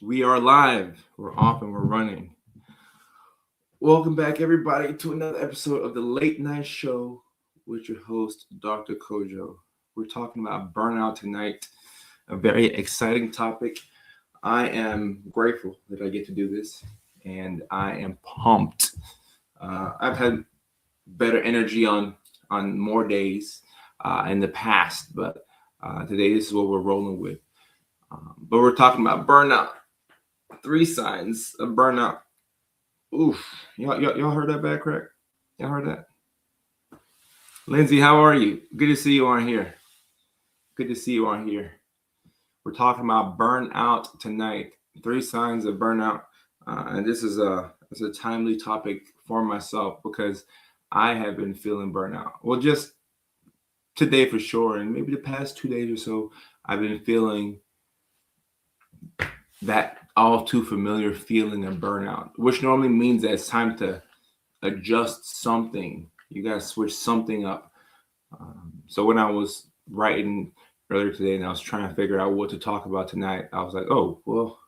We are live. We're off and we're running. Welcome back, everybody, to another episode of the Late Night Show with your host, Dr. Kojo. We're talking about burnout tonight, a very exciting topic. I am grateful that I get to do this, and I am pumped. I've had better energy on more days in the past, but today this is what we're rolling with. But we're talking about burnout. Three signs of burnout. Oof. Y'all heard that bad crack? Y'all heard that? Lindsay, how are you? Good to see you on here. Good to see you on here. We're talking about burnout tonight. Three signs of burnout. And this is a timely topic for myself because I have been feeling burnout. Well, just today for sure. And maybe the past 2 days or so, I've been feeling that all too familiar feeling of burnout, which normally means that it's time to adjust something. You got to switch something up. So when I was writing earlier today and I was trying to figure out what to talk about tonight, I was like, oh, well,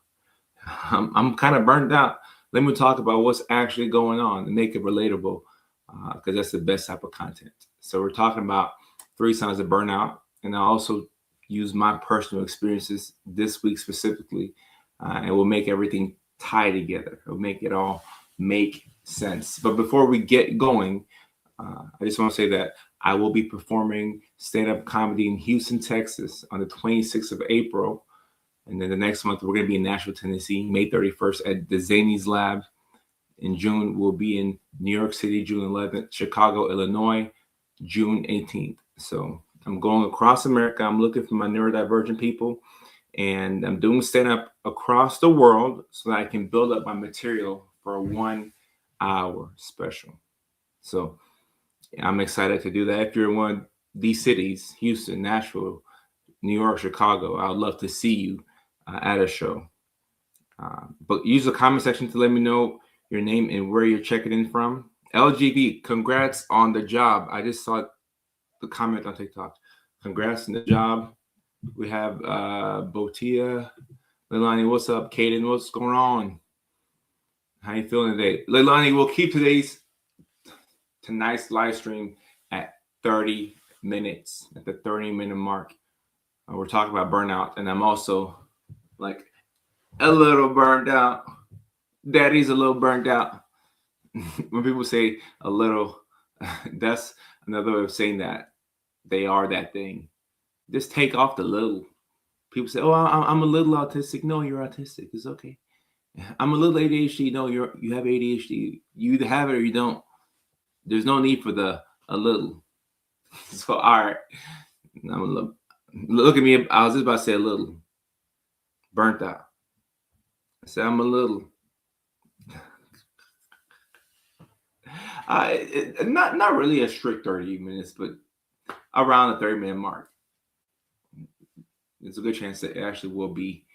I'm kind of burnt out. Let me talk about what's actually going on and make it relatable because that's the best type of content. So we're talking about three signs of burnout. And I also use my personal experiences this week specifically, and we'll make everything tie together. It'll make it all make sense. But before we get going, I just want to say that I will be performing stand-up comedy in Houston, Texas on the 26th of April. And then the next month, we're going to be in Nashville, Tennessee, May 31st at the Zanies Lab. In June, we'll be in New York City, June 11th, Chicago, Illinois, June 18th. So I'm going across America. I'm looking for my neurodivergent people. And I'm doing stand-up across the world so that I can build up my material for a 1 hour special. So I'm excited to do that. If you're in one of these cities, Houston, Nashville, New York, Chicago, I would love to see you at a show. But use the comment section to let me know your name and where you're checking in from. LGB, congrats on the job. I just saw the comment on TikTok. Congrats on the job. We have Botia, Leilani, what's up? Kaden, what's going on? How you feeling today? Leilani, we'll keep tonight's live stream at 30 minutes, at the 30-minute mark. We're talking about burnout, and I'm also like a little burned out. Daddy's a little burned out. When people say a little, that's another way of saying that they are that thing. Just take off the little. People say, "Oh, I'm a little autistic." No, you're autistic. It's okay. I'm a little ADHD. No, you have ADHD. You either have it or you don't. There's no need for a little. So all right, I'm a little. Look at me. I was just about to say a little. Burnt out. I said I'm a little. Not really a strict 30 minutes, but around the 30-minute mark. There's a good chance that it actually will be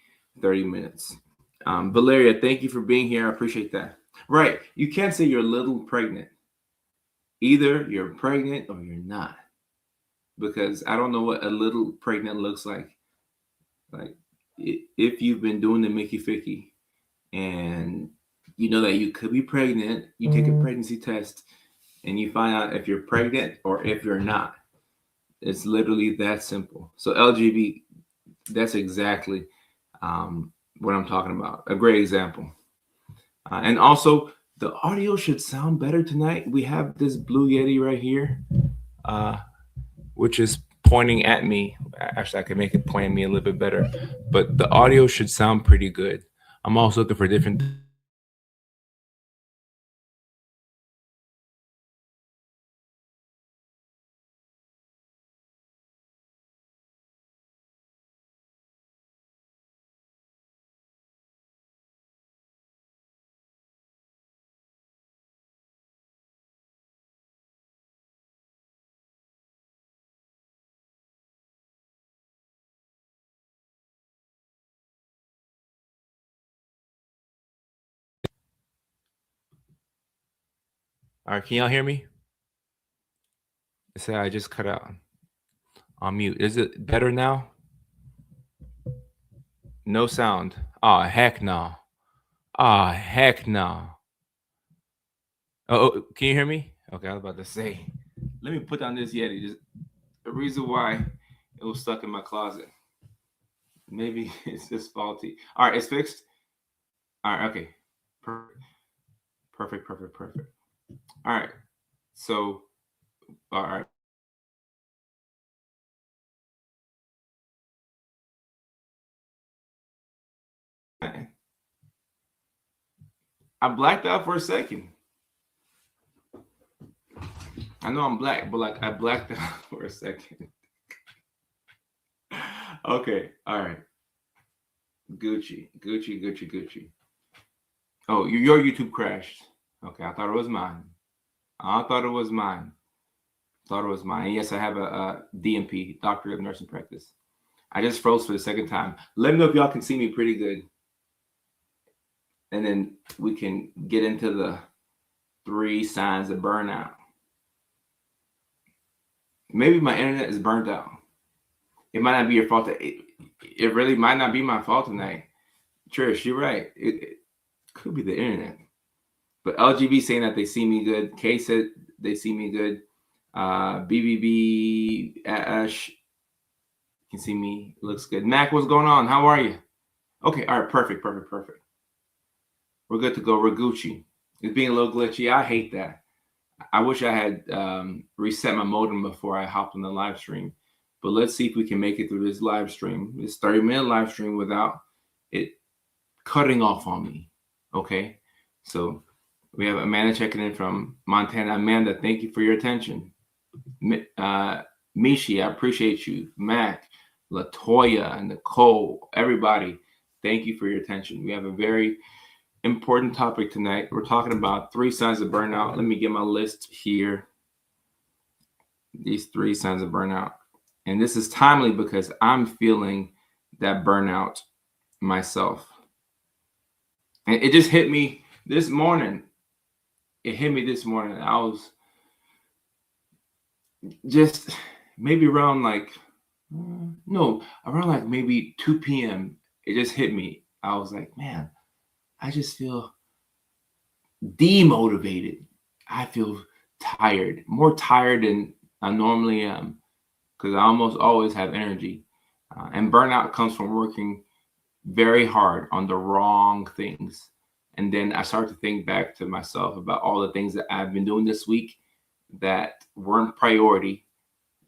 30 minutes. Valeria, thank you for being here. I appreciate that. Right. You can't say you're a little pregnant. Either you're pregnant or you're not. Because I don't know what a little pregnant looks like. Like if you've been doing the Mickey Ficky and you know that you could be pregnant, you take a pregnancy test and you find out if you're pregnant or if you're not. It's literally that simple. So LGB, that's exactly what I'm talking about. A great example. And also, the audio should sound better tonight. We have this Blue Yeti right here, which is pointing at me. Actually, I can make it point at me a little bit better, but the audio should sound pretty good. I'm also looking for different. All right, can y'all hear me? Say I just cut out on mute. Is it better now? No sound. Ah, heck no. Ah, heck no. Oh, can you hear me? Okay, I was about to say. Let me put down this Yeti. Just the reason why it was stuck in my closet. Maybe it's just faulty. All right, it's fixed. All right, okay. Perfect. Perfect, perfect, perfect. All right. So, all right. I blacked out for a second. I know I'm black, but like I blacked out for a second. Okay, all right. Gucci, Gucci, Gucci, Gucci. Oh, your YouTube crashed. Okay, I thought it was mine. I thought it was mine. Thought it was mine. And yes, I have a DNP, Doctor of Nursing Practice. I just froze for the second time. Let me know if y'all can see me pretty good. And then we can get into the 3 signs of burnout. Maybe my internet is burnt out. It might not be your fault. It really might not be my fault tonight. Trish, you're right. It could be the internet. But LGB saying that they see me good. K said they see me good. BBB Ash can see me. Looks good. Mac, what's going on? How are you? Okay, all right, perfect, perfect, perfect. We're good to go. We're Gucci. It's being a little glitchy. I hate that. I wish I had reset my modem before I hopped on the live stream. But let's see if we can make it through this live stream, this 30-minute live stream without it cutting off on me. Okay? So we have Amanda checking in from Montana. Amanda, thank you for your attention. Mishi, I appreciate you. Mac, Latoya, Nicole, everybody, thank you for your attention. We have a very important topic tonight. We're talking about 3 signs of burnout. Let me get my list here. These 3 signs of burnout. And this is timely because I'm feeling that burnout myself. And it just hit me this morning. It hit me this morning. I was just maybe around around maybe 2 p.m. It just hit me. I was like, man, I just feel demotivated. I feel tired, more tired than I normally am because I almost always have energy. And burnout comes from working very hard on the wrong things. And then I start to think back to myself about all the things that I've been doing this week that weren't priority,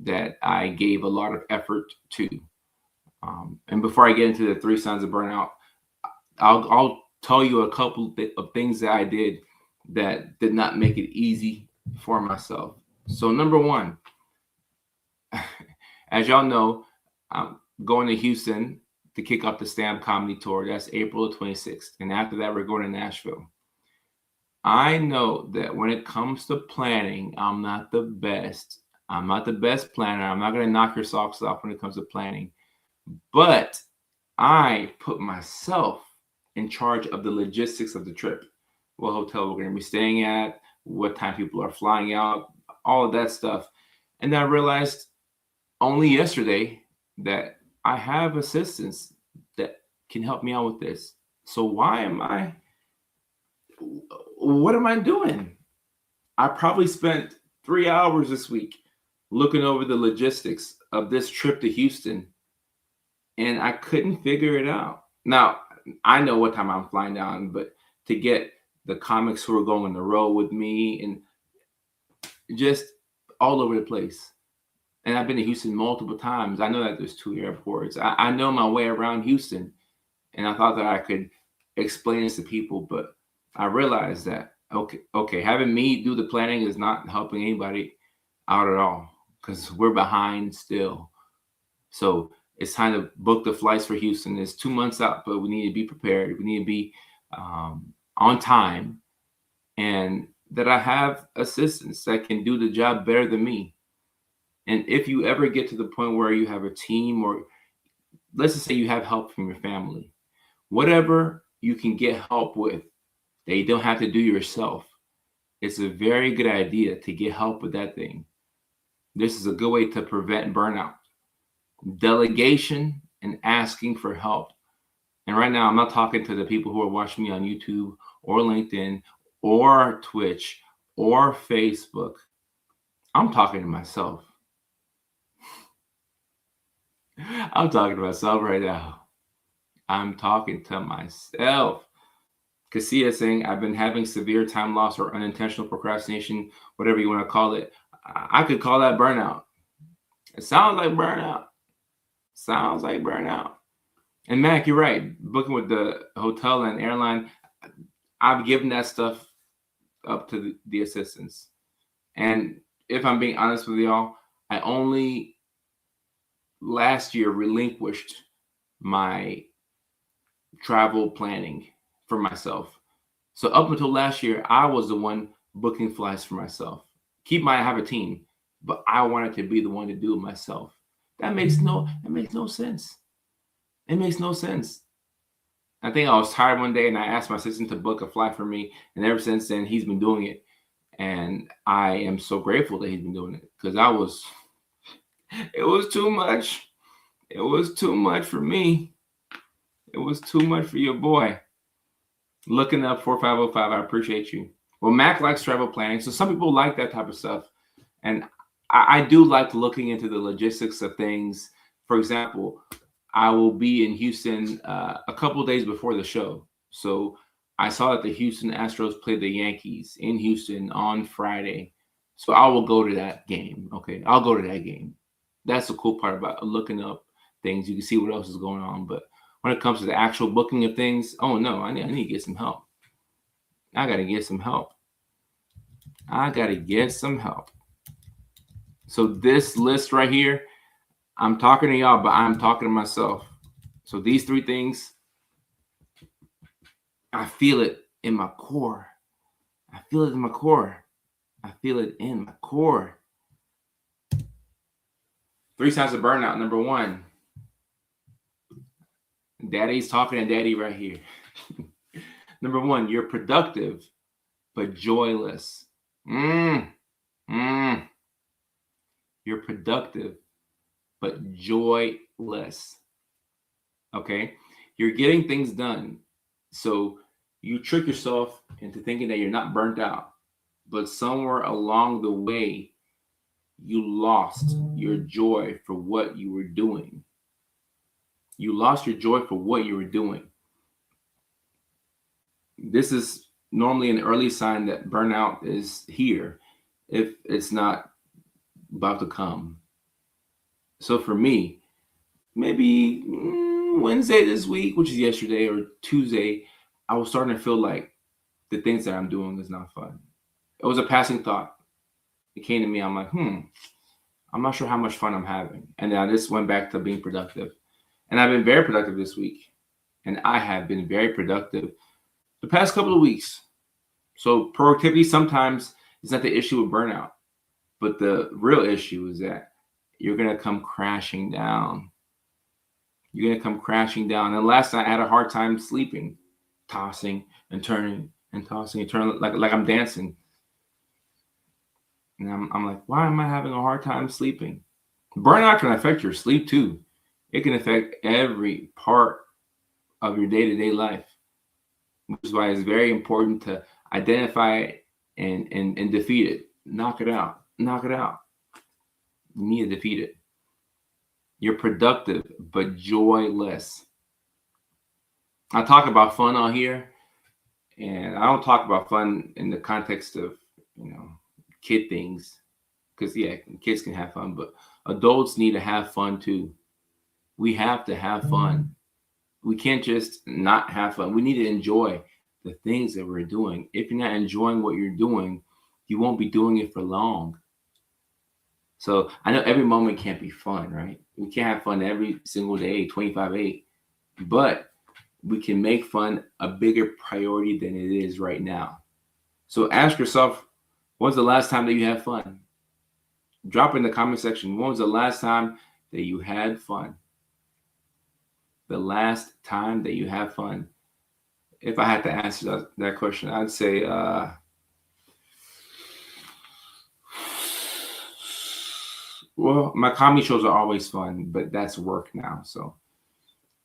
that I gave a lot of effort to. And before I get into the 3 signs of burnout, I'll tell you a couple of things that I did that did not make it easy for myself. So number 1, as y'all know, I'm going to Houston to kick off the stand comedy tour. That's April 26th. And after that, we're going to Nashville. I know that when it comes to planning, I'm not the best. I'm not the best planner. I'm not going to knock your socks off when it comes to planning. But I put myself in charge of the logistics of the trip. What hotel we're going to be staying at, what time people are flying out, all of that stuff. And I realized only yesterday that I have assistants that can help me out with this. So what am I doing? I probably spent 3 hours this week looking over the logistics of this trip to Houston, and I couldn't figure it out. Now, I know what time I'm flying down, but to get the comics who are going on the road with me and just all over the place. And I've been to Houston multiple times. I know that there's 2 airports. I know my way around Houston, and I thought that I could explain this to people, but I realized that, okay, having me do the planning is not helping anybody out at all because we're behind still. So it's time to book the flights for Houston. It's 2 months out, but we need to be prepared. We need to be on time, and that I have assistants that can do the job better than me. And if you ever get to the point where you have a team, or let's just say you have help from your family, whatever you can get help with, that you don't have to do yourself, it's a very good idea to get help with that thing. This is a good way to prevent burnout. Delegation and asking for help And right now, I'm not talking to the people who are watching me on YouTube or LinkedIn or Twitch or Facebook. I'm talking to myself. I'm talking to myself right now. I'm talking to myself. Cassia is saying, I've been having severe time loss or unintentional procrastination, whatever you want to call it. I could call that burnout. It sounds like burnout. Sounds like burnout. And Mac, you're right. Booking with the hotel and airline, I've given that stuff up to the assistants. And if I'm being honest with y'all, I only last year relinquished my travel planning for myself. So up until last year, I was the one booking flights for myself. I have a team, but I wanted to be the one to do it myself. That makes no sense. It makes no sense. I think I was tired one day and I asked my assistant to book a flight for me. And ever since then, he's been doing it. And I am so grateful that he's been doing it because it was too much. It was too much for me. It was too much for your boy. Looking up 4505, I appreciate you. Well, Mac likes travel planning. So some people like that type of stuff. And I do like looking into the logistics of things. For example, I will be in Houston a couple of days before the show. So I saw that the Houston Astros played the Yankees in Houston on Friday. So I will go to that game. Okay, I'll go to that game. That's the cool part about looking up things. You can see what else is going on. But when it comes to the actual booking of things, oh no, I need to get some help. I got to get some help. So this list right here, I'm talking to y'all, but I'm talking to myself. So these three things, I feel it in my core. I feel it in my core. 3 signs of burnout. Number 1, daddy's talking to daddy right here. Number 1, you're productive, but joyless. You're productive, but joyless. Okay? You're getting things done. So you trick yourself into thinking that you're not burnt out. But somewhere along the way, you lost your joy for what you were doing. This is normally an early sign that burnout is here if it's not about to come. So for me, maybe Wednesday this week, which is yesterday, or Tuesday, I was starting to feel like the things that I'm doing is not fun. It was a passing thought. It came to me. I'm like, I'm not sure how much fun I'm having. And then I just went back to being productive. And I've been very productive this week. And I have been very productive the past couple of weeks. So productivity sometimes is not the issue with burnout. But the real issue is that you're going to come crashing down. And last night I had a hard time sleeping, tossing and turning like I'm dancing. And I'm like, why am I having a hard time sleeping? Burnout can affect your sleep too. It can affect every part of your day-to-day life, which is why it's very important to identify it and defeat it. Knock it out. You need to defeat it. You're productive, but joyless. I talk about fun on here, and I don't talk about fun in the context of, kid things, because kids can have fun, but adults need to have fun too. We have to have fun. We can't just not have fun. We need to enjoy the things that we're doing. If you're not enjoying what you're doing, you won't be doing it for long. So I know every moment can't be fun, right? We can't have fun every single day, 25/8, but we can make fun a bigger priority than it is right now. So ask yourself, when's the last time that you had fun? Drop in the comment section. When was the last time that you had fun? The last time that you had fun. If I had to answer that question, I'd say well, my comedy shows are always fun, but that's work now. So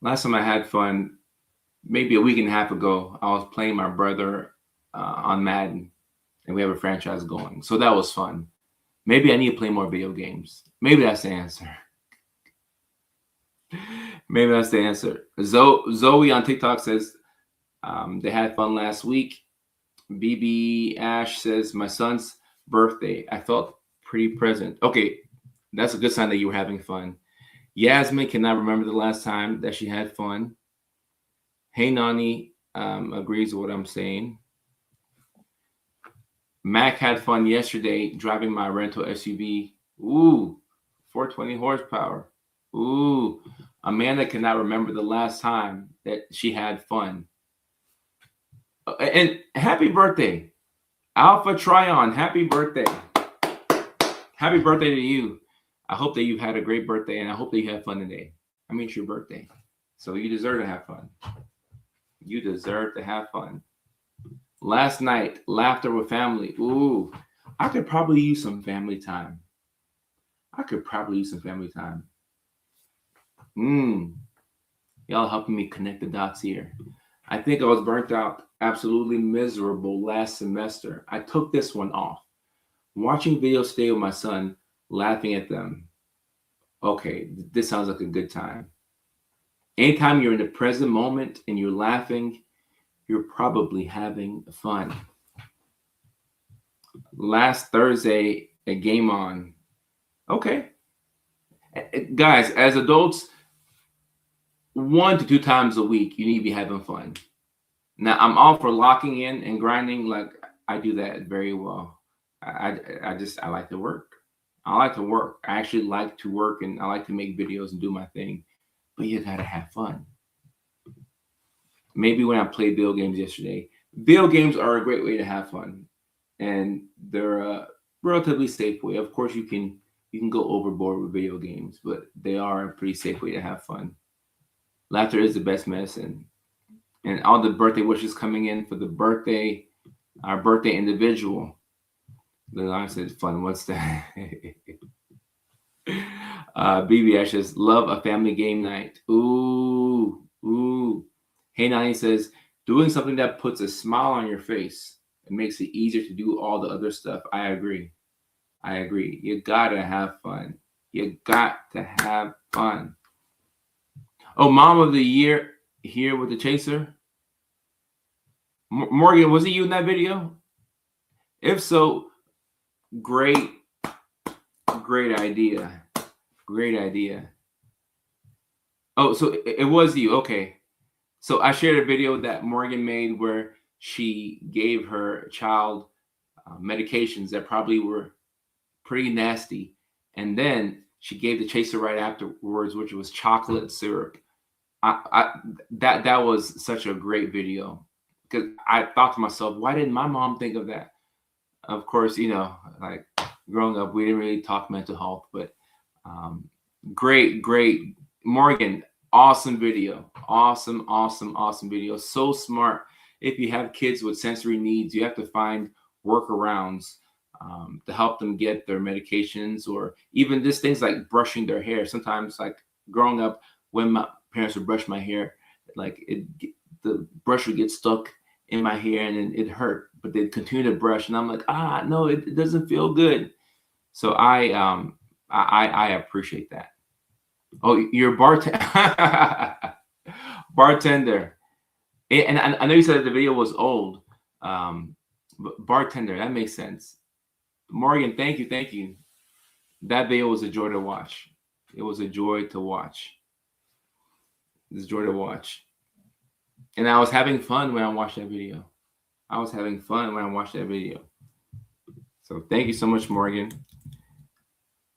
last time I had fun maybe a week and a half ago, I was playing my brother on Madden, and we have a franchise going. So that was fun. Maybe I need to play more video games. Maybe that's the answer. Maybe that's the answer. Zoe on TikTok says they had fun last week. BB Ash says my son's birthday. I felt pretty present. Okay, that's a good sign that you were having fun. Yasmin cannot remember the last time that she had fun. Hey Nani agrees with what I'm saying. Mac had fun yesterday driving my rental SUV. Ooh, 420 horsepower. Ooh, Amanda cannot remember the last time that she had fun. And happy birthday, Alpha Tryon. Happy birthday. Happy birthday to you. I hope that you've had a great birthday, and I hope that you had fun today. I mean, it's your birthday, so you deserve to have fun. You deserve to have fun. Last night, laughter with family. Ooh, I could probably use some family time. Y'all helping me connect the dots here. I think I was burnt out, absolutely miserable last semester. I took this one off. Watching videos stay with my son, laughing at them. Okay, this sounds like a good time. Anytime you're in the present moment and you're laughing, you're probably having fun. Last Thursday, a game on. Okay. Guys, as adults, 1 to 2 times a week, you need to be having fun. Now, I'm all for locking in and grinding. Like, I do that very well. I like to work. I actually like to work, and I like to make videos and do my thing. But you gotta have fun. Maybe when I played video games yesterday, video games are a great way to have fun, and they're a relatively safe way. Of course, you can go overboard with video games, but they are a pretty safe way to have fun. Laughter is the best medicine. And all the birthday wishes coming in for our birthday individual. The line says fun. What's that? BB Ashes, love a family game night. Ooh. Hey Nani says, doing something that puts a smile on your face. It makes it easier to do all the other stuff. I agree. You gotta have fun. Oh, Mom of the Year here with the Chaser. Morgan, was it you in that video? If so, great idea. Oh, so it was you. Okay. So I shared a video that Morgan made where she gave her child medications that probably were pretty nasty. And then she gave the chaser right afterwards, which was chocolate syrup. That was such a great video, because I thought to myself, why didn't my mom think of that? Of course, like growing up, we didn't really talk mental health, but great, Morgan, awesome video, awesome video. So smart. If you have kids with sensory needs, you have to find workarounds to help them get their medications, or even just things like brushing their hair. Sometimes, like growing up, when my parents would brush my hair, like the brush would get stuck in my hair and it hurt, but they'd continue to brush, and I'm like, no, it doesn't feel good. So I appreciate that. Oh, you're bartender. And I know you said that the video was old, but bartender, that makes sense. Morgan, thank you. That video was a joy to watch. It was a joy to watch. And I was having fun when I watched that video. So thank you so much, Morgan.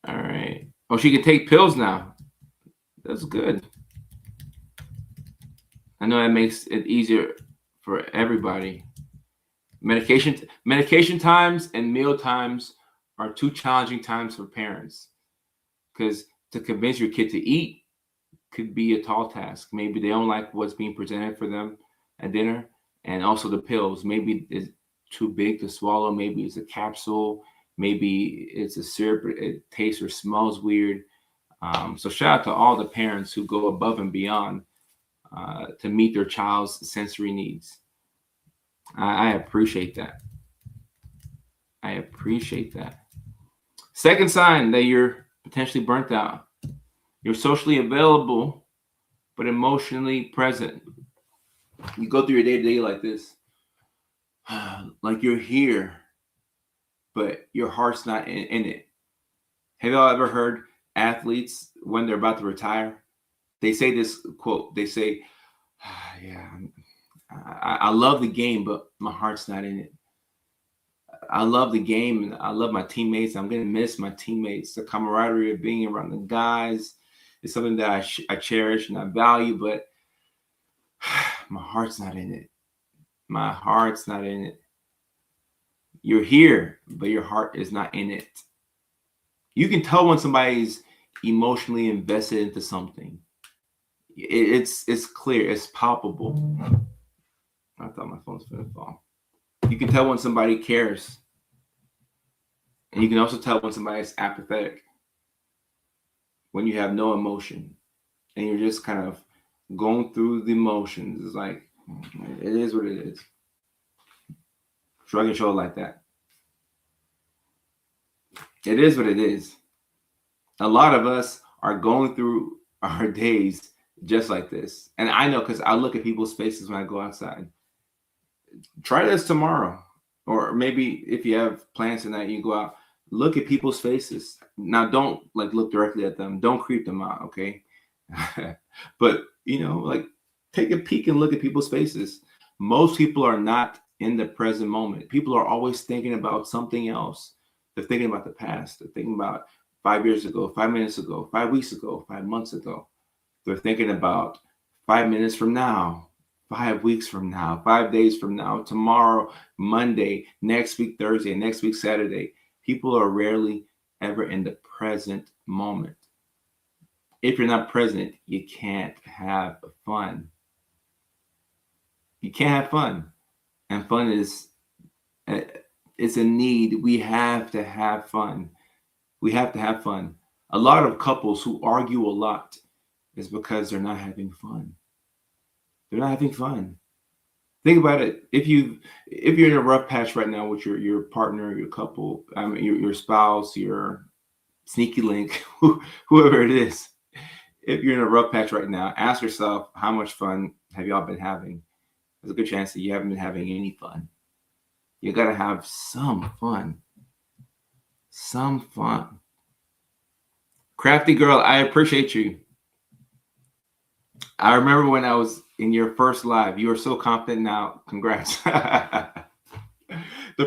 All right. Oh, she can take pills now. That's good. I know that makes it easier for everybody. Medication times and meal times are 2 challenging times for parents, because to convince your kid to eat could be a tall task. Maybe they don't like what's being presented for them at dinner, and also the pills. Maybe it's too big to swallow. Maybe it's a capsule. Maybe it's a syrup. It tastes or smells weird. So shout out to all the parents who go above and beyond to meet their child's sensory needs. I appreciate that. I appreciate that. Second sign that you're potentially burnt out. You're socially available, but emotionally present. You go through your day-to-day like this. Like you're here, but your heart's not in it. Have y'all ever heard athletes when they're about to retire? They say this quote. They say, yeah, I love the game, but my heart's not in it. I love the game and I love my teammates. I'm going to miss my teammates. The camaraderie of being around the guys is something that I cherish and I value, but my heart's not in it. My heart's not in it. You're here, but your heart is not in it. You can tell when somebody's emotionally invested into something. It's clear. It's palpable. I thought my phone's going to fall. You can tell when somebody cares. And you can also tell when somebody's apathetic. When you have no emotion. And you're just kind of going through the emotions. It's like, it is what it is. Shrug your shoulder like that. It is what it is. A lot of us are going through our days just like this. And I know because I look at people's faces when I go outside. Try this tomorrow. Or maybe if you have plans tonight, you go out. Look at people's faces. Now, don't look directly at them. Don't creep them out, okay? But, take a peek and look at people's faces. Most people are not in the present moment. People are always thinking about something else. They're thinking about the past. They're thinking about 5 years ago, 5 minutes ago, 5 weeks ago, 5 months ago. They're thinking about 5 minutes from now, 5 weeks from now, 5 days from now, tomorrow, Monday, next week, Thursday, next week, Saturday. People are rarely ever in the present moment. If you're not present, you can't have fun. You can't have fun. And fun it's a need. We have to have fun. We have to have fun. A lot of couples who argue a lot is because they're not having fun. They're not having fun. Think about it. If you're in a rough patch right now with your partner, your couple, your spouse, your sneaky link, whoever it is, if you're in a rough patch right now, ask yourself, how much fun have y'all been having? There's a good chance that you haven't been having any fun. You got to have some fun. Some fun. Crafty girl, I appreciate you. I remember when I was in your first live. You are so confident now. Congrats. The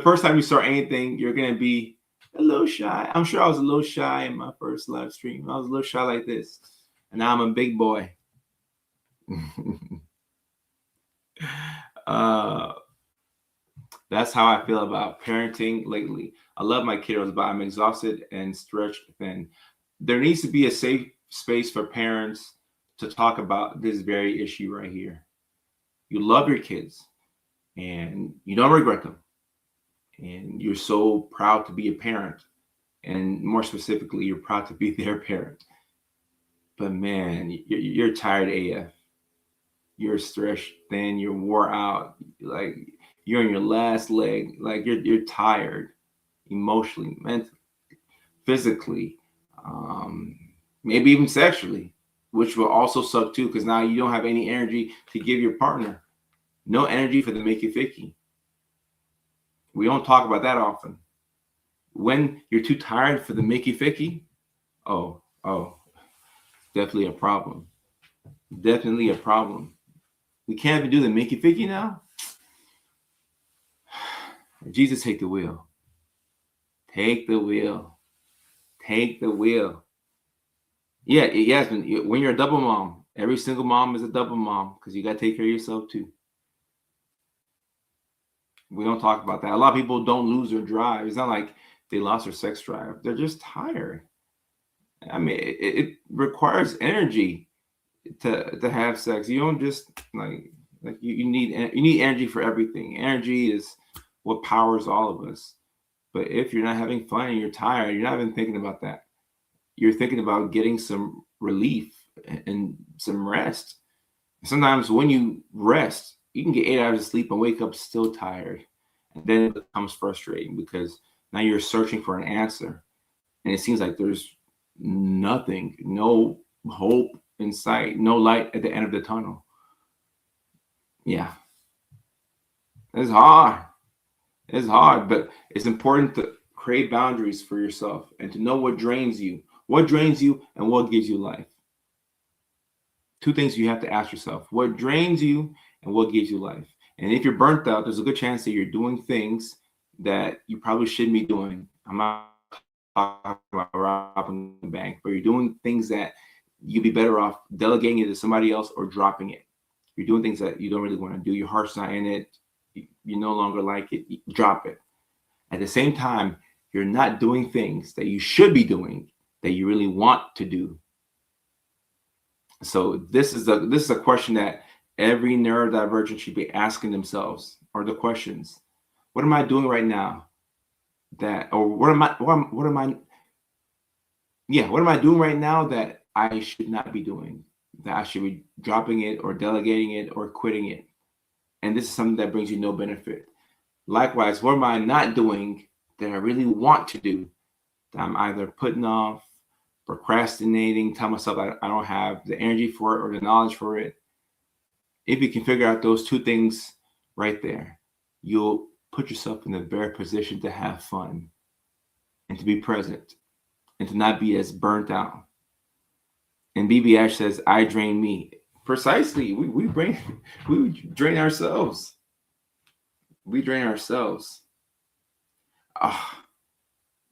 first time you start anything, you're going to be a little shy. I'm sure I was a little shy in my first live stream. I was a little shy like this. And now I'm a big boy. That's how I feel about parenting lately. I love my kiddos, but I'm exhausted and stretched thin. There needs to be a safe space for parents to talk about this very issue right here. You love your kids and you don't regret them. And you're so proud to be a parent. And more specifically, you're proud to be their parent. But man, you're tired AF. You're stretched thin, you're wore out, like you're on your last leg, like you're tired emotionally, mentally, physically, maybe even sexually, which will also suck too, because now you don't have any energy to give your partner. No energy for the Mickey Ficky. We don't talk about that often. When you're too tired for the Mickey Ficky, oh, definitely a problem. Definitely a problem. We can't even do the Mickey Ficky now. Jesus, take the wheel. Take the wheel. Take the wheel. Yeah, Yasmin, when you're a double mom, every single mom is a double mom because you got to take care of yourself too. We don't talk about that. A lot of people don't lose their drive. It's not like they lost their sex drive. They're just tired. I mean, it requires energy to have sex. You don't just like you need energy for everything. Energy is what powers all of us. But if you're not having fun and you're tired, you're not even thinking about that. You're thinking about getting some relief and some rest. Sometimes when you rest, you can get 8 hours of sleep and wake up still tired. And then it becomes frustrating because now you're searching for an answer. And it seems like there's nothing, no hope in sight, no light at the end of the tunnel. Yeah, it's hard. It's hard, but it's important to create boundaries for yourself and to know what drains you, and what gives you life. Two things you have to ask yourself: what drains you, and what gives you life. And if you're burnt out, there's a good chance that you're doing things that you probably shouldn't be doing. I'm not talking about robbing the bank, but you're doing things that you'd be better off delegating it to somebody else or dropping it. You're doing things that you don't really want to do. Your heart's not in it. You no longer like it. You drop it. At the same time, you're not doing things that you should be doing that you really want to do. So this is a question that every neurodivergent should be asking themselves, or the questions: what am I doing right now that, or what am I doing right now that I should not be doing, that I should be dropping it or delegating it or quitting it? And this is something that brings you no benefit. Likewise, what am I not doing that I really want to do, that I'm either putting off, procrastinating, telling myself I don't have the energy for it or the knowledge for it? If you can figure out those two things right there, you'll put yourself in the bare position to have fun and to be present and to not be as burnt out. And BB Ash says, I drain me. Precisely. We drain ourselves. We drain ourselves.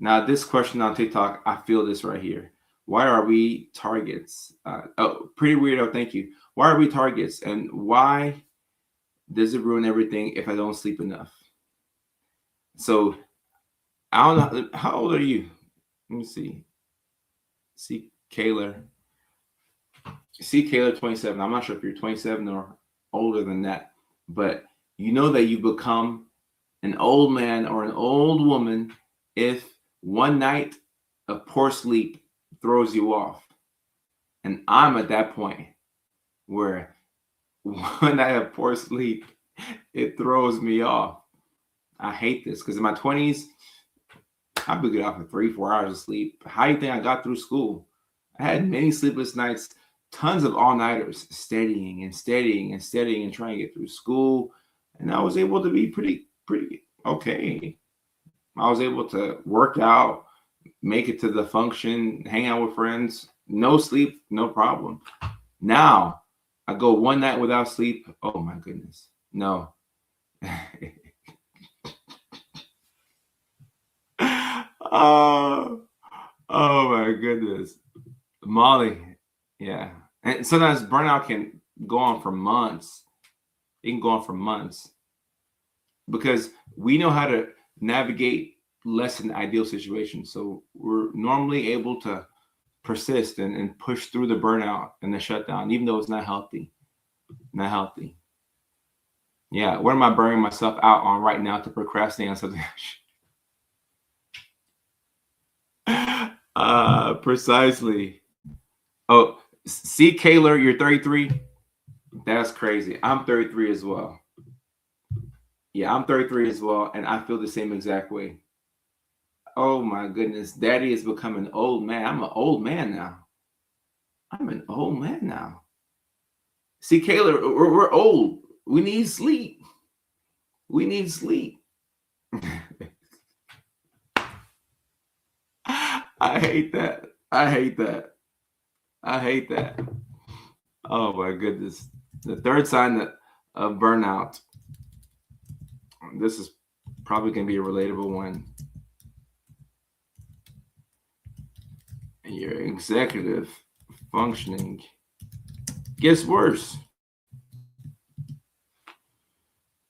Now, this question on TikTok, I feel this right here. Why are we targets? Pretty weirdo, thank you. Why are we targets? And why does it ruin everything if I don't sleep enough? So, I don't know. How old are you? Let me see. See Kayla 27. I'm not sure if you're 27 or older than that, but you know that you become an old man or an old woman if one night of poor sleep throws you off. And I'm at that point where one night of poor sleep, it throws me off. I hate this because in my 20s, I would get off for 3-4 hours of sleep. How do you think I got through school? I had many sleepless nights, tons of all-nighters, studying and trying to get through school. And I was able to be pretty okay. I was able to work out, make it to the function, hang out with friends, no sleep, no problem. Now I go one night without sleep. Oh my goodness. No. Oh my goodness. Molly. Yeah. And sometimes burnout can go on for months. It can go on for months because we know how to navigate less than ideal situations. So we're normally able to persist and push through the burnout and the shutdown, even though it's not healthy. Not healthy. Yeah. What am I burning myself out on right now to procrastinate on something? Precisely. Oh, see, Kayla, you're 33. That's crazy. I'm 33 as well. Yeah, I'm 33 as well, and I feel the same exact way. Oh my goodness, Daddy is becoming an old man. I'm an old man now. I'm an old man now. See, Kayla, we're old. We need sleep. We need sleep. I hate that. I hate that. I hate that. Oh my goodness. The third sign of burnout. This is probably going to be a relatable one. Your executive functioning gets worse.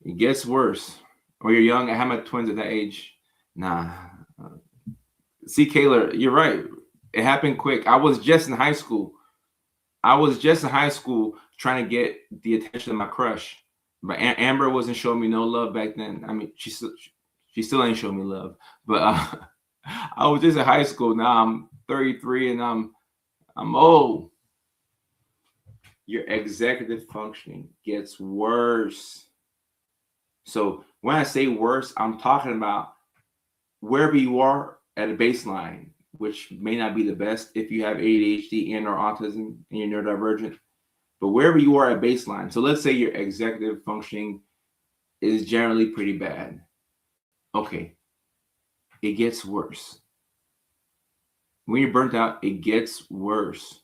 It gets worse. Or you're young. I have my twins at that age. Nah. See, Kayla, you're right. It happened quick. I was just in high school trying to get the attention of my crush. But Amber wasn't showing me no love back then. I mean, she still ain't showing me love. But I was just in high school. Now I'm 33 and I'm old. your executive functioning gets worse. So when I say worse, I'm talking about wherever you are at a baseline, which may not be the best if you have ADHD and or autism and you're neurodivergent, but wherever you are at baseline. So let's say your executive functioning is generally pretty bad. Okay, it gets worse. When you're burnt out, it gets worse.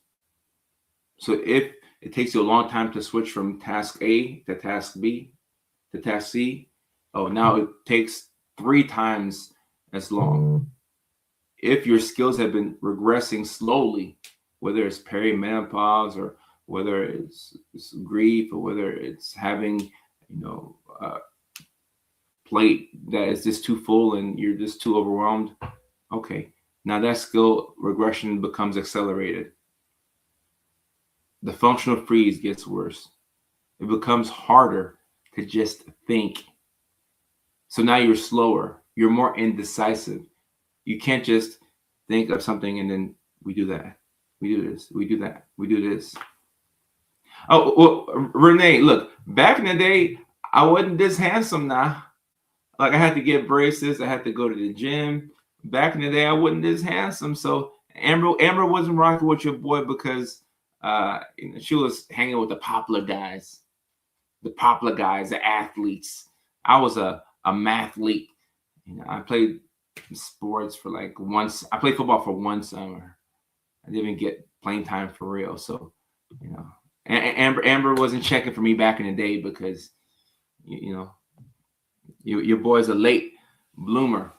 So if it takes you a long time to switch from task A to task B to task C, oh, now it takes 3 times as long. If your skills have been regressing slowly, whether it's perimenopause or whether it's grief or whether it's having, plate that is just too full and you're just too overwhelmed, okay, now that skill regression becomes accelerated. The functional freeze gets worse. It becomes harder to just think. So now you're slower. You're more indecisive. You can't just think of something and then we do that. We do this. We do that. We do this. Oh, well, Renee, look, back in the day, I wasn't this handsome now. Like I had to get braces. I had to go to the gym. Back in the day, I wasn't this handsome. So Amber wasn't rocking with your boy because she was hanging with the popular guys, the athletes. I was a mathlete. I played sports for like once. I played football for 1 summer. I didn't even get playing time for real. So, Amber wasn't checking for me back in the day because, your boy's a late bloomer.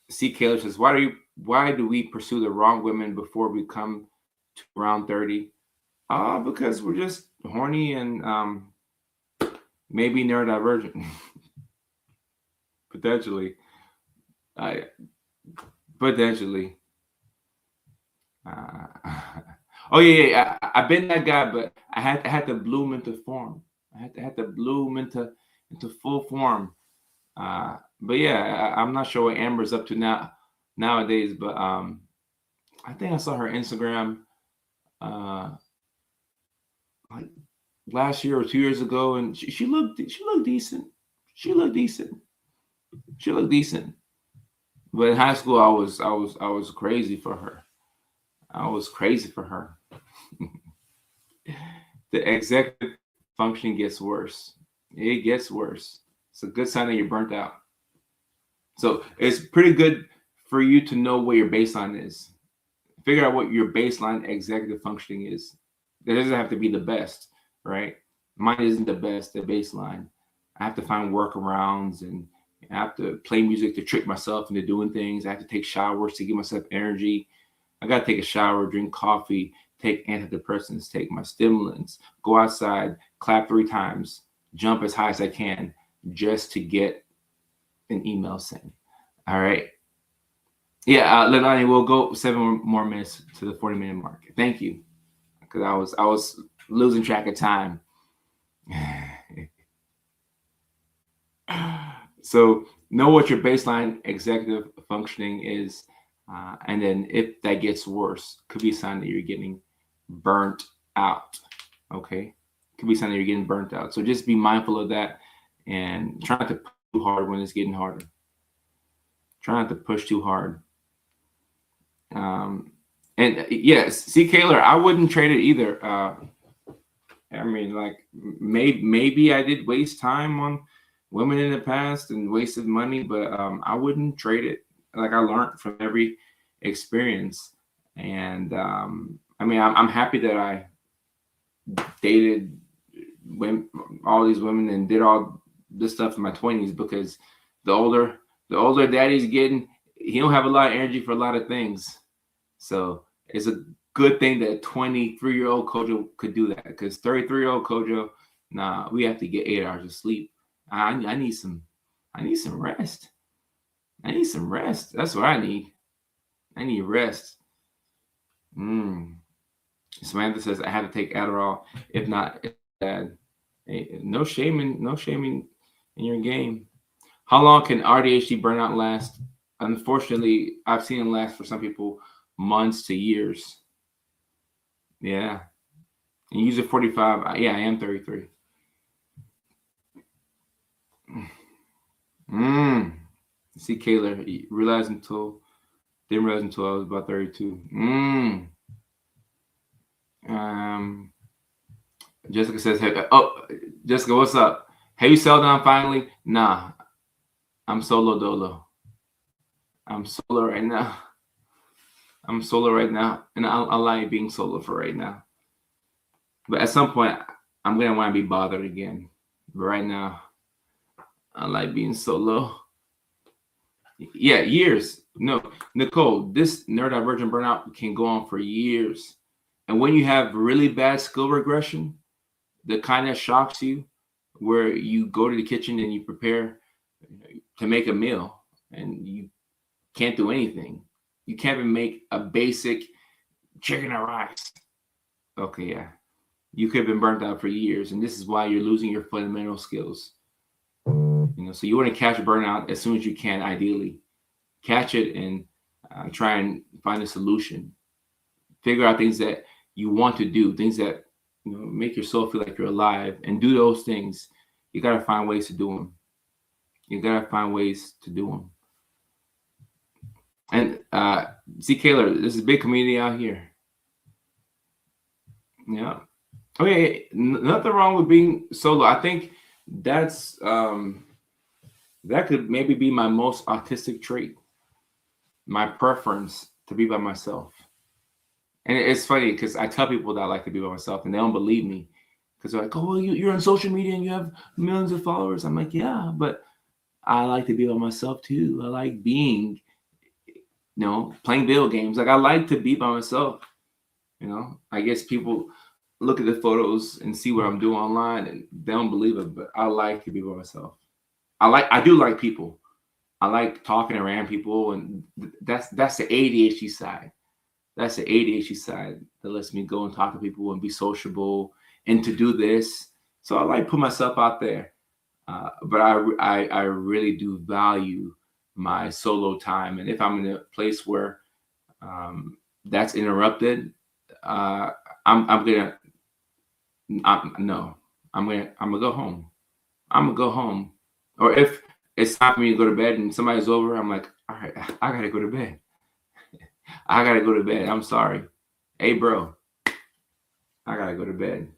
C. Kaler says, why do we pursue the wrong women before we come to around 30? Because we're just horny and maybe neurodivergent. Potentially. Potentially. Oh yeah. I've been that guy, but I had to bloom into form. I had to bloom into full form. But yeah, I'm not sure what Amber's up to nowadays, but I think I saw her Instagram like last year or 2 years ago, and she looked decent. She looked decent. But in high school, I was crazy for her. I was crazy for her. The executive functioning gets worse. It gets worse. It's a good sign that you're burnt out. So it's pretty good for you to know what your baseline is. Figure out what your baseline executive functioning is. It doesn't have to be the best, right? Mine isn't the best, the baseline. I have to find workarounds and I have to play music to trick myself into doing things. I have to take showers to give myself energy. I got to take a shower, drink coffee, take antidepressants, take my stimulants, go outside, clap 3 times, jump as high as I can just to get an email sent. All right. Yeah, Lenani, we'll go 7 more minutes to the 40-minute mark. Thank you. Because I was losing track of time. So know what your baseline executive functioning is. And then if that gets worse, could be a sign that you're getting burnt out. Okay. Could be a sign that you're getting burnt out. So just be mindful of that and try not to push too hard when it's getting harder. Try not to push too hard. And yes, C. Kaler, I wouldn't trade it either. I mean, like maybe I did waste time on women in the past and wasted money, but I wouldn't trade it. Like I learned from every experience, and I mean, I'm happy that I dated all these women and did all this stuff in my 20s because the older daddy's getting, he don't have a lot of energy for a lot of things. So it's a good thing that 23-year-old Kojo could do that because 33-year-old Kojo, nah, we have to get 8 hours of sleep. I need some rest. I need some rest. That's what I need. I need rest. Samantha says I have to take Adderall. If not, it's bad. Hey, no shaming in your game. How long can ADHD burnout last? Unfortunately, I've seen it last for some people months to years. Yeah. And use it 45. Yeah, I am 33. See, Kayla, didn't realize until I was about 32. Um, Jessica says, hey, oh, Jessica, what's up? Have you settled down finally? Nah, I'm solo dolo. I'm solo right now. I'm solo right now, and I like being solo for right now. But at some point, I'm gonna want to be bothered again. But right now, I like being solo. Yeah, years. No, Nicole, this neurodivergent burnout can go on for years. And when you have really bad skill regression, the kind that shocks you, where you go to the kitchen and you prepare to make a meal and you can't do anything. You can't even make a basic chicken or rice. Okay, yeah. You could have been burnt out for years, and this is why you're losing your fundamental skills. So you want to catch burnout as soon as you can, ideally. Catch it and try and find a solution. Figure out things that you want to do, things that make your soul feel like you're alive, and do those things. You got to find ways to do them. And see, Kayla, this is a big community out here. Yeah. Okay, nothing wrong with being solo. I think that's that could maybe be my most autistic trait. My preference to be by myself. And it's funny because I tell people that I like to be by myself, and they don't believe me because they're like, "Oh, well, you're on social media and you have millions of followers." I'm like, "Yeah, but I like to be by myself too. I like being, playing video games. Like I like to be by myself. I guess people look at the photos and see what I'm doing online, and they don't believe it. But I like to be by myself. I do like people. I like talking around people, and that's the ADHD side. That's the ADHD side that lets me go and talk to people and be sociable and to do this. So I like put myself out there, but I really do value my solo time. And if I'm in a place where that's interrupted, I'm gonna no, I'm gonna go home. I'm gonna go home. Or if it's time for me to go to bed and somebody's over, I'm like, all right, I gotta go to bed. I gotta go to bed. I'm sorry. Hey, bro, I gotta go to bed.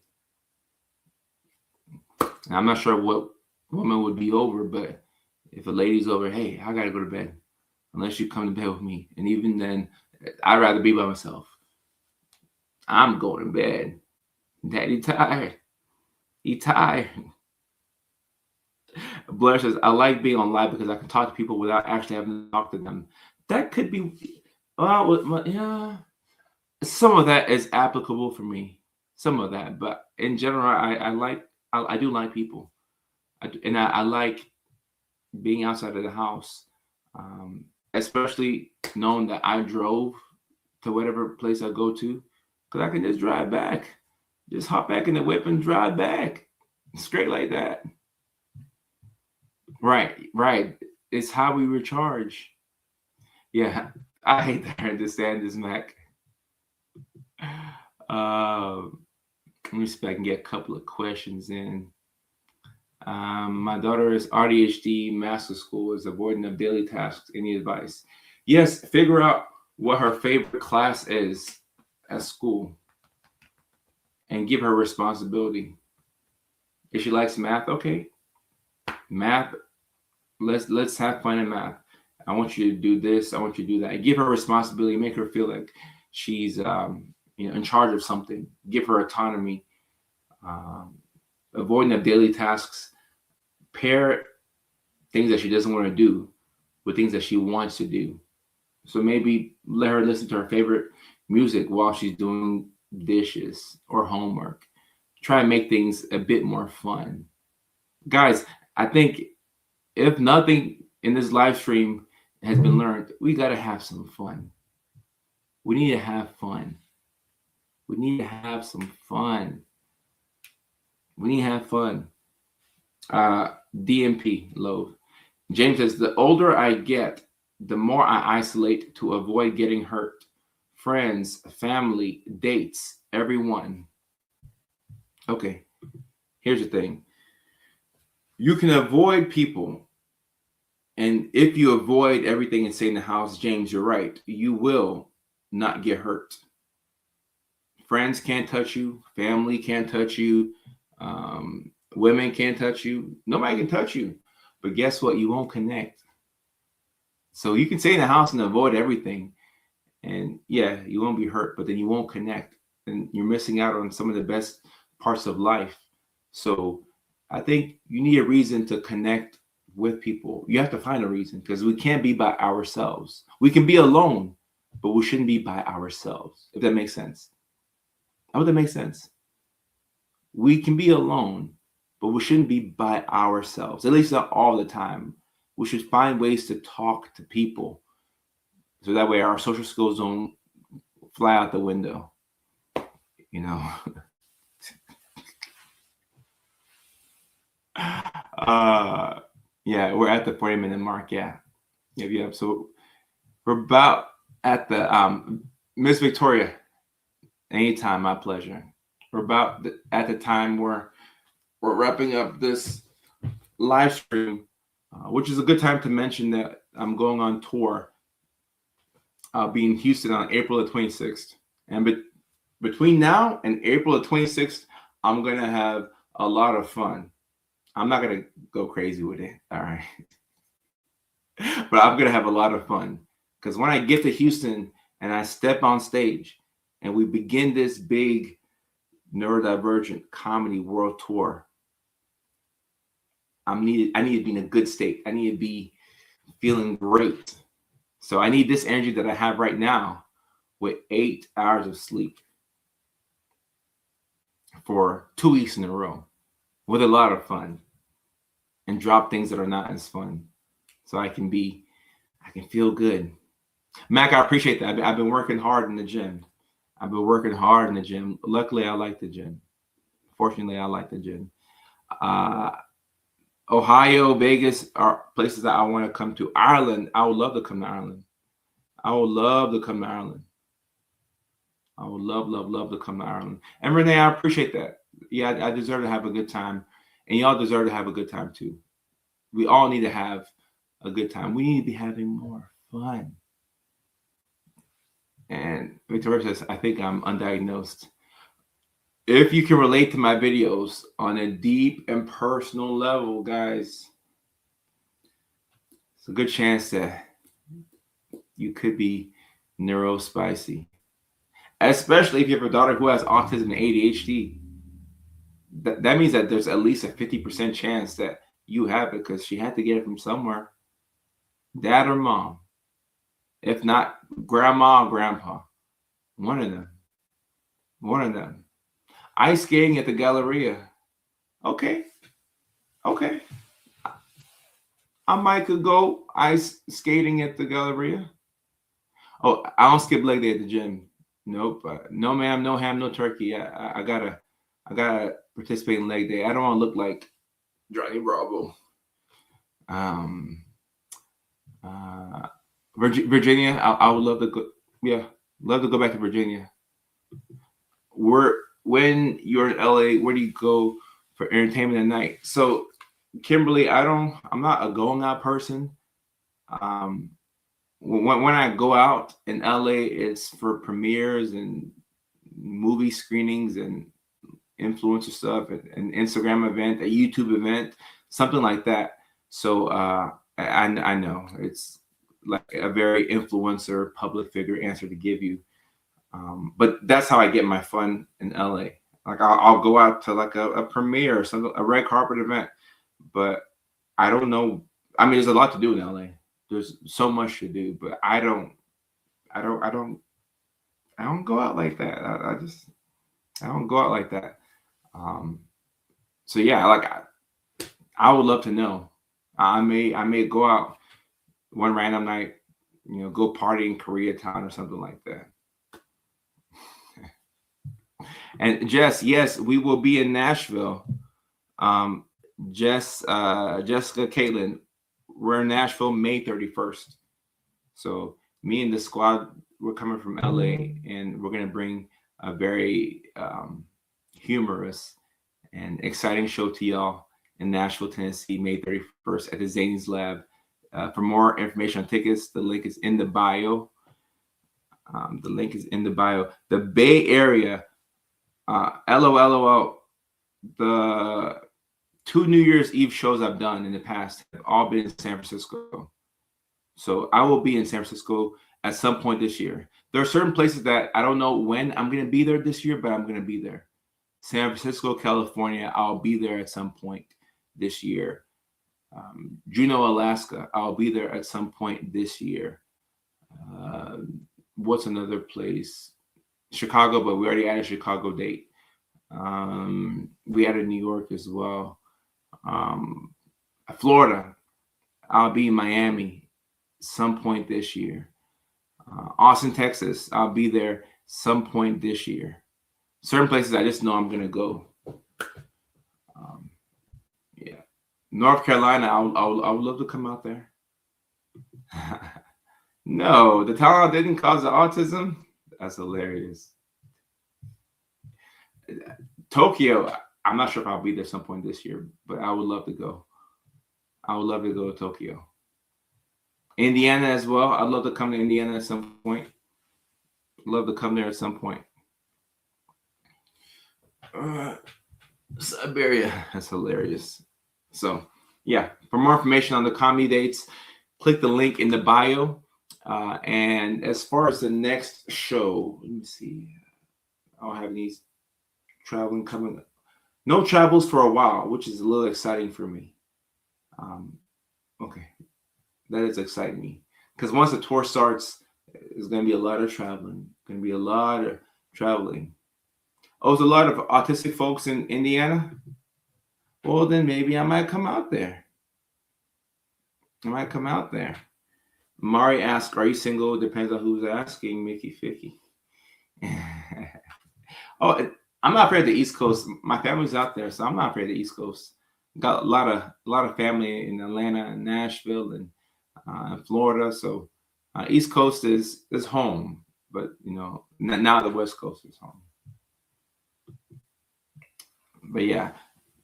And I'm not sure what woman would be over, but if a lady's over, hey, I gotta go to bed. Unless you come to bed with me. And even then, I'd rather be by myself. I'm going to bed. Daddy tired. He tired. Blair says, I like being on live because I can talk to people without actually having to talk to them. That could be, well, yeah. Some of that is applicable for me. Some of that, but in general, I do like people, I like being outside of the house, especially knowing that I drove to whatever place I go to, because I can just drive back, just hop back in the whip and drive back, straight like that. Right. It's how we recharge. Yeah, I hate that I understand this, Mac. Let me see if I can get a couple of questions in. My daughter is ADHD, master school, is avoiding of daily tasks. Any advice? Yes, figure out what her favorite class is at school and give her responsibility. If she likes math, okay. Math, let's have fun in math. I want you to do this. I want you to do that. Give her responsibility. Make her feel like she's in charge of something. Give her autonomy. Avoiding of daily tasks. Pair things that she doesn't want to do with things that she wants to do. So maybe let her listen to her favorite music while she's doing dishes or homework. Try and make things a bit more fun. Guys, I think if nothing in this live stream has been learned, we got to have some fun. We need to have fun. We need to have some fun. We need to have fun. DMP, low. James says, the older I get, the more I isolate to avoid getting hurt. Friends, family, dates, everyone. Okay, here's the thing. You can avoid people, and if you avoid everything and stay in the house, James, you're right. You will not get hurt. Friends can't touch you. Family can't touch you. Women can't touch you. Nobody can touch you. But guess what? You won't connect. So you can stay in the house and avoid everything. And yeah, you won't be hurt, but then you won't connect. And you're missing out on some of the best parts of life. So I think you need a reason to connect with people. You have to find a reason because we can't be by ourselves. We can be alone, but we shouldn't be by ourselves, if that makes sense. How would that make sense? We can be alone, but we shouldn't be by ourselves, at least not all the time. We should find ways to talk to people so that way our social skills don't fly out the window. You know, yeah, we're at the 40-minute mark. Yeah. Yeah. So we're about at the Miss Victoria. Anytime, my pleasure. We're about at the time where we're wrapping up this live stream, which is a good time to mention that I'm going on tour. I'll be in Houston on April the 26th. And between now and April the 26th, I'm going to have a lot of fun. I'm not going to go crazy with it. All right. But I'm going to have a lot of fun because when I get to Houston and I step on stage and we begin this big neurodivergent comedy world tour, I need to be in a good state. I need to be feeling great. So I need this energy that I have right now with 8 hours of sleep for 2 weeks in a row with a lot of fun and drop things that are not as fun. So I can feel good. Mac, I appreciate that. I've been working hard in the gym. Luckily, I like the gym. Fortunately, I like the gym. Ohio, Vegas are places that I want to come to. Ireland, I would love to come to Ireland. I would love, love to come to Ireland. And Renee, I appreciate that. Yeah, I deserve to have a good time. And y'all deserve to have a good time too. We all need to have a good time. We need to be having more fun. And Victoria says, I think I'm undiagnosed. If you can relate to my videos on a deep and personal level, guys, it's a good chance that you could be neurospicy. Especially if you have a daughter who has autism and ADHD. That means that there's at least a 50% chance that you have it because she had to get it from somewhere. Dad or mom. If not, grandma or grandpa. One of them. Ice skating at the Galleria. Okay. I might could go ice skating at the Galleria. Oh, I don't skip leg day at the gym. Nope. No ma'am, no ham, no turkey. I gotta participate in leg day. I don't want to look like Johnny Bravo. Virginia, I would love to go. Yeah, love to go back to Virginia. When you're in LA, where do you go for entertainment at night? So, Kimberly, I'm not a going out person. When I go out in LA, it's for premieres and movie screenings and influencer stuff, an Instagram event, a YouTube event, something like that. So I know it's like a very influencer public figure answer to give you. But that's how I get my fun in LA. Like I'll go out to like a premiere or something, a red carpet event, but I don't know. I mean, there's a lot to do in LA. There's so much to do, but I don't go out like that. I don't go out like that. So yeah, like I would love to know. I may go out one random night, go party in Koreatown or something like that. And Jess, yes, we will be in Nashville. Jessica, Caitlin, we're in Nashville May 31st. So me and the squad, we're coming from LA, and we're gonna bring a very humorous An exciting show to y'all in Nashville, Tennessee, May 31st at the Zanies Lab. For more information on tickets, the link is in the bio. The link is in the bio. The Bay Area, LOL, the 2 New Year's Eve shows I've done in the past have all been in San Francisco. So I will be in San Francisco at some point this year. There are certain places that I don't know when I'm going to be there this year, but I'm going to be there. San Francisco, California, I'll be there at some point this year. Juneau, Alaska, I'll be there at some point this year. What's another place? Chicago, but we already added a Chicago date. We added New York as well. Florida, I'll be in Miami some point this year. Austin, Texas, I'll be there some point this year. Certain places I just know I'm going to go. Yeah. North Carolina, I would love to come out there. No, the Tylenol didn't cause the autism. That's hilarious. Tokyo, I'm not sure if I'll be there some point this year, but I would love to go. I would love to go to Tokyo. Indiana as well. I'd love to come to Indiana at some point. Love to come there at some point. Siberia, that's hilarious. So, yeah, for more information on the comedy dates, click the link in the bio. And as far as the next show, let me see. I don't have any traveling coming. No travels for a while, which is a little exciting for me. Okay, that is exciting me because once the tour starts, there's going to be a lot of traveling. Going to be a lot of traveling. Oh, there's a lot of autistic folks in Indiana. Well, then maybe I might come out there. Mari asks, "Are you single?" Depends on who's asking. Mickey Ficky. Oh, I'm not afraid of the East Coast. My family's out there, so I'm not afraid of the East Coast. Got a lot of family in Atlanta and Nashville and Florida. So East Coast is home, but now the West Coast is home. But yeah,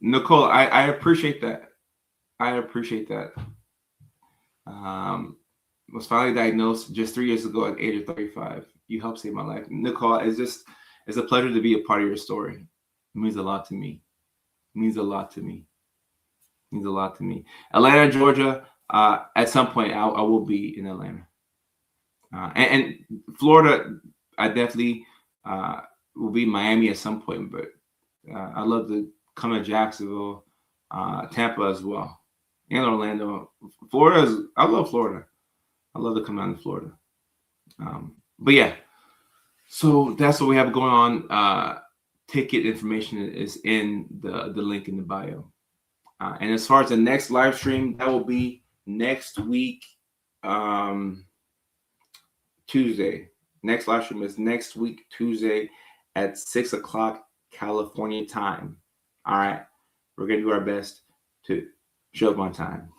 Nicole, I appreciate that. Was finally diagnosed just 3 years ago at the age of 35. You helped save my life. Nicole, it's a pleasure to be a part of your story. It means a lot to me. Atlanta, Georgia, at some point I will be in Atlanta. And Florida, I definitely will be in Miami at some point, but I'd love to come to Jacksonville, Tampa as well, and Orlando. I love Florida. I love to come down to Florida. But yeah, so that's what we have going on. Ticket information is in the link in the bio. And as far as the next live stream, that will be next week, Tuesday. Next live stream is next week, Tuesday at 6 o'clock California time. All right. We're going to do our best to show up on time.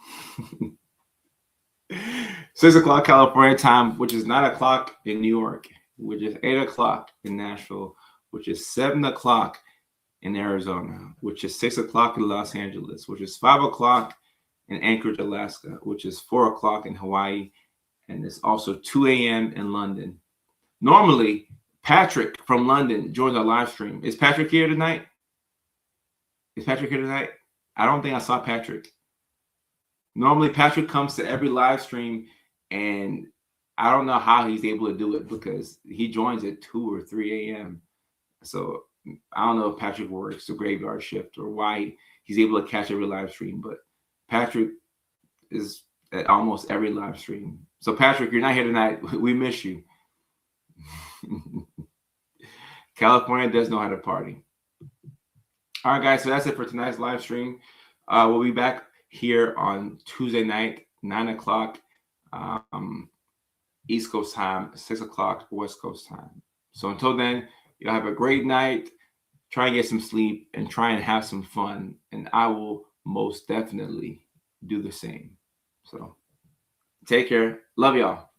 6 o'clock California time, which is 9 o'clock in New York, which is 8 o'clock in Nashville, which is 7 o'clock in Arizona, which is 6 o'clock in Los Angeles, which is 5 o'clock in Anchorage, Alaska, which is 4 o'clock in Hawaii, and it's also 2 a.m. in London. Normally, Patrick from London joins our live stream. Is Patrick here tonight? I don't think I saw Patrick. Normally, Patrick comes to every live stream, and I don't know how he's able to do it because he joins at 2 or 3 a.m. So I don't know if Patrick works the graveyard shift or why he's able to catch every live stream, but Patrick is at almost every live stream. So Patrick, you're not here tonight. We miss you. California does know how to party. All right, guys. So that's it for tonight's live stream. We'll be back here on Tuesday night, 9 o'clock East Coast time, 6 o'clock West Coast time. So until then, y'all have a great night. Try and get some sleep and try and have some fun. And I will most definitely do the same. So take care. Love y'all.